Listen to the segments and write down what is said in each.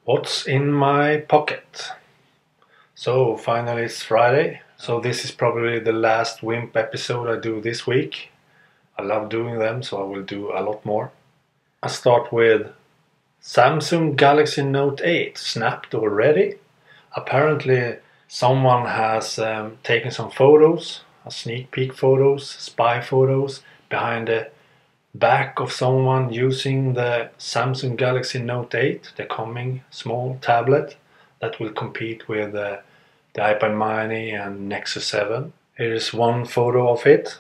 What's in my pocket? So finally it's Friday, so this is probably the last WIMP episode I do this week. I love doing them, so I will do a lot more. I start with Samsung Galaxy Note 8 snapped already. Apparently someone has taken some photos, sneak peek photos, spy photos behind the back of someone using the Samsung Galaxy Note 8, the coming small tablet that will compete with the iPad Mini and Nexus 7. Here is one photo of it.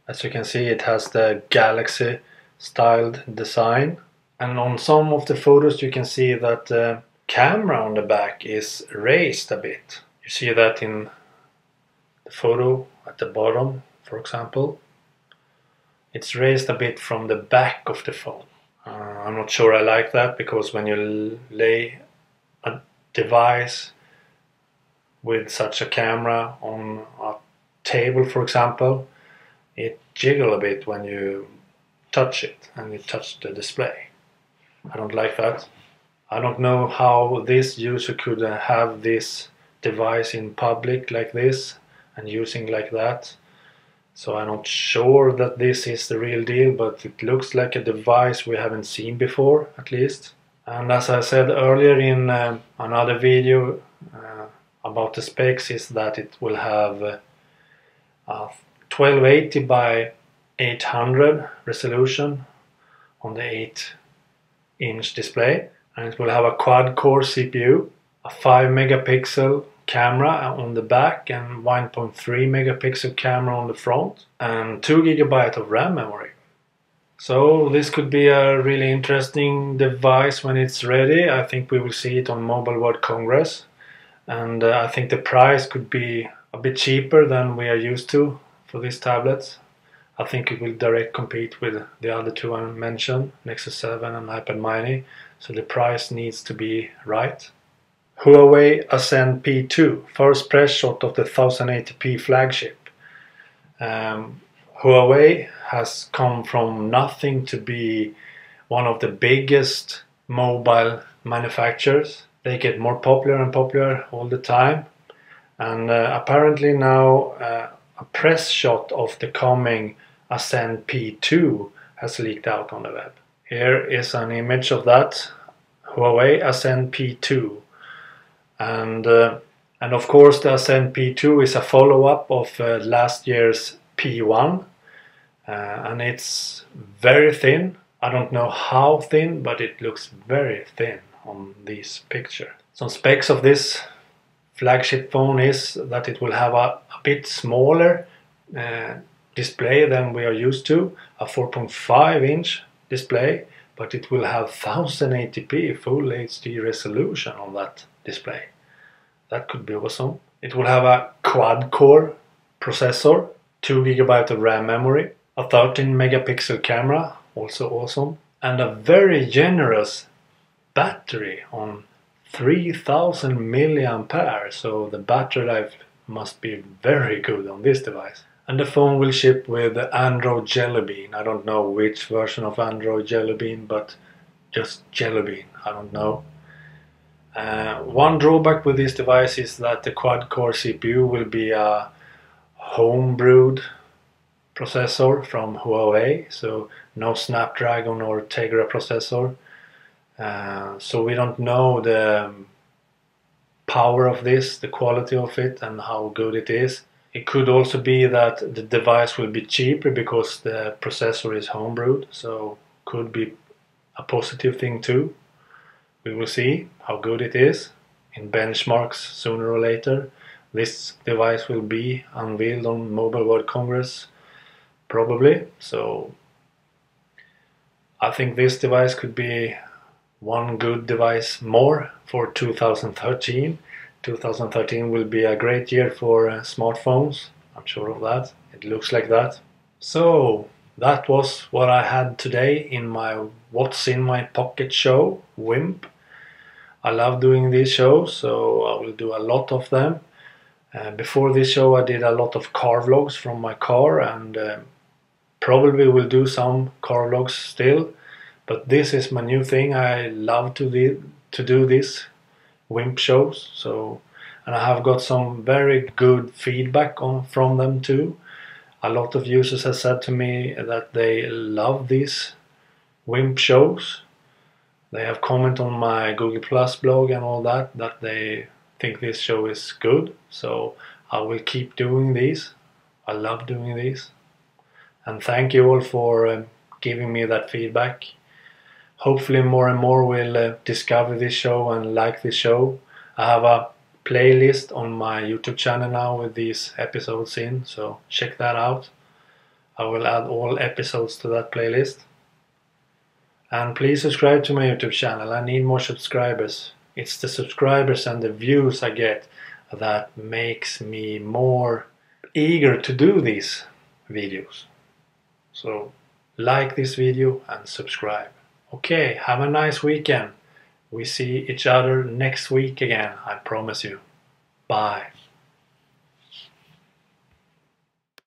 As you can see, it has the Galaxy styled design, and on some of the photos you can see that the camera on the back is raised a bit. You see that in the photo at the bottom, for example. It's raised a bit from the back of the phone. I'm not sure I like that, because when you lay a device with such a camera on a table, for example, it jiggles a bit when you touch it and you touch the display. I don't like that. I don't know how this user could have this device in public like this and using like that. So I'm not sure that this is the real deal, but it looks like a device we haven't seen before, at least. And as I said earlier in another video about the specs, is that it will have 1280 by 800 resolution on the 8-inch display, and it will have a quad-core CPU, a 5 megapixel camera on the back and 1.3 megapixel camera on the front, and 2 GB of RAM memory. So this could be a really interesting device when it's ready. I think we will see it on Mobile World Congress, and I think the price could be a bit cheaper than we are used to for these tablets. I think it will direct compete with the other two I mentioned, Nexus 7 and iPad Mini, so the price needs to be right. Huawei Ascend P2, first press shot of the 1080p flagship. Huawei has come from nothing to be one of the biggest mobile manufacturers. They get more popular and popular all the time, and apparently now a press shot of the coming Ascend P2 has leaked out on the web. Here is an image of that Huawei Ascend P2. And of course the Ascend P2 is a follow-up of last year's P1, and it's very thin. I don't know how thin, but it looks very thin on this picture. Some specs of this flagship phone is that it will have a bit smaller display than we are used to, a 4.5-inch display, but it will have 1080p full HD resolution on that display. That could be awesome. It will have a quad-core processor, 2 GB of RAM memory, a 13 megapixel camera, also awesome, and a very generous battery on 3000 milliampere, so the battery life must be very good on this device. And the phone will ship with Android Jelly Bean. I don't know which version of Android Jelly Bean, but just Jelly Bean, I don't know. One drawback with this device is that the quad-core CPU will be a home-brewed processor from Huawei, so no Snapdragon or Tegra processor. So we don't know the power of this, the quality of it, and how good it is. It could also be that the device will be cheaper because the processor is homebrewed, so could be a positive thing too. We will see how good it is in benchmarks sooner or later. This device will be unveiled on Mobile World Congress probably, so I think this device could be one good device more for 2013. 2013 will be a great year for smartphones, I'm sure of that. It looks like that. So that was what I had today in my What's in My Pocket show, WIMP. I love doing these shows, so I will do a lot of them. Before this show I did a lot of car vlogs from my car, and probably will do some car vlogs still. But this is my new thing. I love to to do this WIMP shows. So, and I have got some very good feedback from them too. A lot of users have said to me that they love these WIMP shows. They have commented on my Google Plus blog and all that they think this show is good. So I will keep doing these. I love doing these. And thank you all for giving me that feedback. Hopefully more and more will discover this show and like this show. I have a playlist on my YouTube channel now with these episodes in, so check that out. I will add all episodes to that playlist. And please subscribe to my YouTube channel. I need more subscribers. It's the subscribers and the views I get that makes me more eager to do these videos. So like this video and subscribe. Okay, have a nice weekend. We see each other next week again, I promise you. Bye.